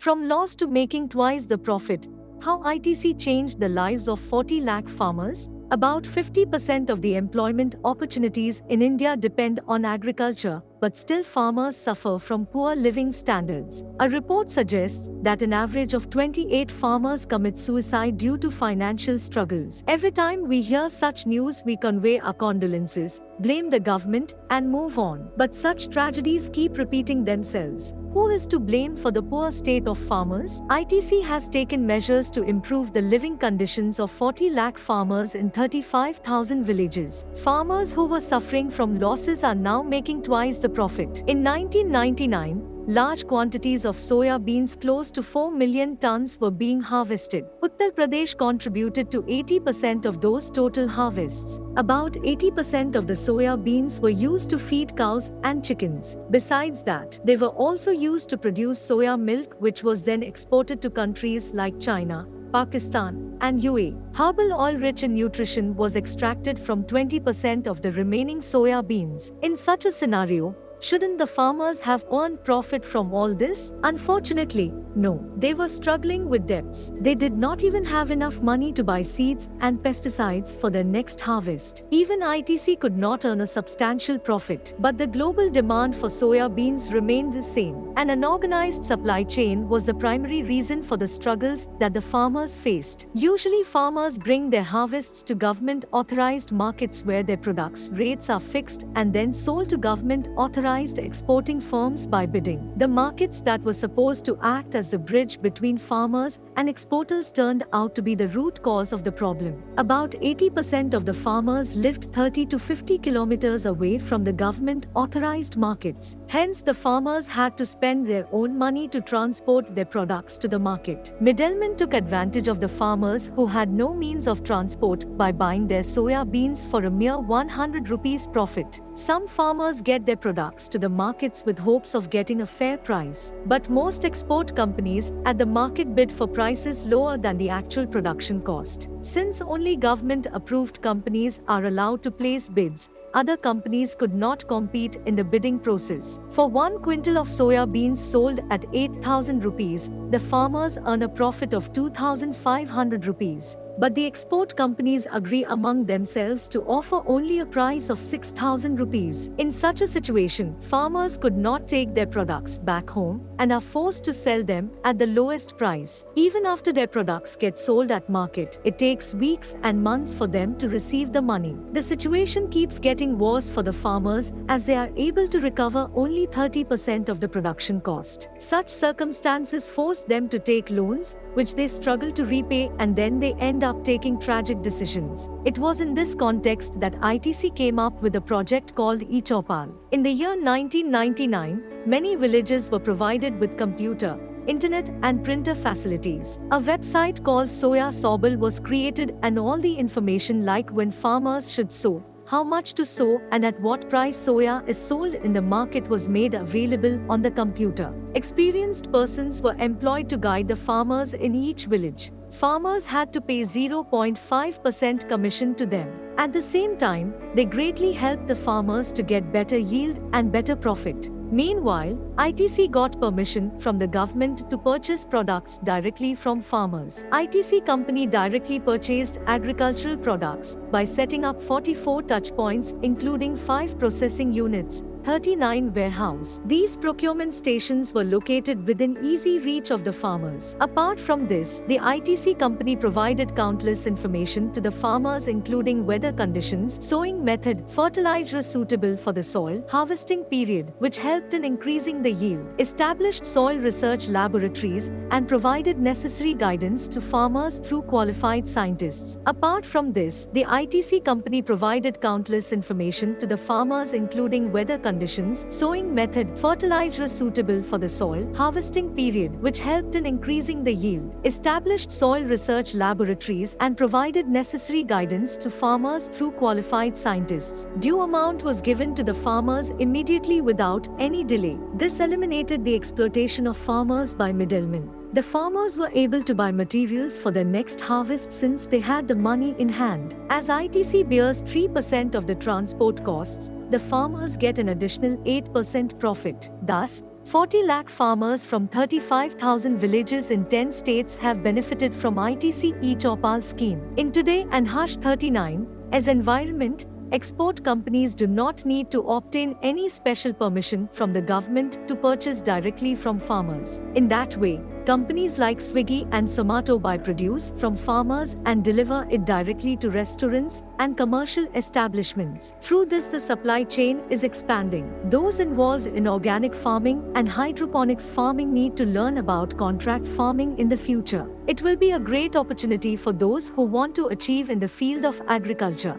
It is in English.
From loss to making twice the profit. How ITC changed the lives of 40 lakh farmers? About 50% of the employment opportunities in India depend on agriculture, but still farmers suffer from poor living standards. A report suggests that an average of 28 farmers commit suicide due to financial struggles. Every time we hear such news, we convey our condolences, blame the government, and move on. But such tragedies keep repeating themselves. Who is to blame for the poor state of farmers? ITC has taken measures to improve the living conditions of 40 lakh farmers in 35,000 villages. Farmers who were suffering from losses are now making twice the profit. In 1999, large quantities of soya beans, close to 4 million tons, were being harvested. Uttar Pradesh contributed to 80% of those total harvests. About 80% of the soya beans were used to feed cows and chickens. Besides that, they were also used to produce soya milk, which was then exported to countries like China, Pakistan, and UAE. Herbal oil rich in nutrition was extracted from 20% of the remaining soya beans. In such a scenario, shouldn't the farmers have earned profit from all this? Unfortunately, no. They were struggling with debts. They did not even have enough money to buy seeds and pesticides for their next harvest. Even ITC could not earn a substantial profit. But the global demand for soya beans remained the same. An unorganized supply chain was the primary reason for the struggles that the farmers faced. Usually, farmers bring their harvests to government-authorized markets where their products' rates are fixed and then sold to government-authorized exporting firms by bidding. The markets that were supposed to act as the bridge between farmers and exporters turned out to be the root cause of the problem. About 80% of the farmers lived 30 to 50 kilometers away from the government-authorized markets. Hence, the farmers had to spend their own money to transport their products to the market. Middlemen took advantage of the farmers who had no means of transport by buying their soya beans for a mere 100 rupees profit. Some farmers get their products to the markets with hopes of getting a fair price. But most export companies at the market bid for prices lower than the actual production cost. Since only government-approved companies are allowed to place bids, other companies could not compete in the bidding process. For 1 quintal of soya beans sold at 8,000 rupees, the farmers earn a profit of 2,500 rupees. But the export companies agree among themselves to offer only a price of 6,000 rupees. In such a situation, farmers could not take their products back home and are forced to sell them at the lowest price. Even after their products get sold at market, it takes weeks and months for them to receive the money. The situation keeps getting worse for the farmers as they are able to recover only 30% of the production cost. Such circumstances force them to take loans, which they struggle to repay, and then they end up taking tragic decisions. It was in this context that ITC came up with a project called eChaupal. In the year 1999, many villages were provided with computer, internet, and printer facilities. A website called Soya Sobal was created, and all the information like when farmers should sow, how much to sow, and at what price soya is sold in the market was made available on the computer. Experienced persons were employed to guide the farmers in each village. Farmers had to pay 0.5% commission to them. At the same time, they greatly helped the farmers to get better yield and better profit. Meanwhile, ITC got permission from the government to purchase products directly from farmers. ITC company directly purchased agricultural products by setting up 44 touchpoints, including 5 processing units, 39 warehouse. These procurement stations were located within easy reach of the farmers. Apart from this, the ITC company provided countless information to the farmers, including weather conditions, sowing method, fertilizer suitable for the soil, harvesting period, which helped in increasing the yield, established soil research laboratories, and provided necessary guidance to farmers through qualified scientists. Apart from this, the ITC company provided countless information to the farmers, including weather conditions, sowing method, fertilizer suitable for the soil, harvesting period, which helped in increasing the yield, established soil research laboratories, and provided necessary guidance to farmers through qualified scientists. Due amount was given to the farmers immediately without any delay. This eliminated the exploitation of farmers by middlemen. The farmers were able to buy materials for their next harvest since they had the money in hand. As ITC bears 3% of the transport costs, the farmers get an additional 8% profit. Thus, 40 lakh farmers from 35,000 villages in 10 states have benefited from ITC e-Chopal scheme. In Today and Hush 39, as environment, export companies do not need to obtain any special permission from the government to purchase directly from farmers. In that way, companies like Swiggy and Zomato buy produce from farmers and deliver it directly to restaurants and commercial establishments. Through this, the supply chain is expanding. Those involved in organic farming and hydroponics farming need to learn about contract farming in the future. It will be a great opportunity for those who want to achieve in the field of agriculture.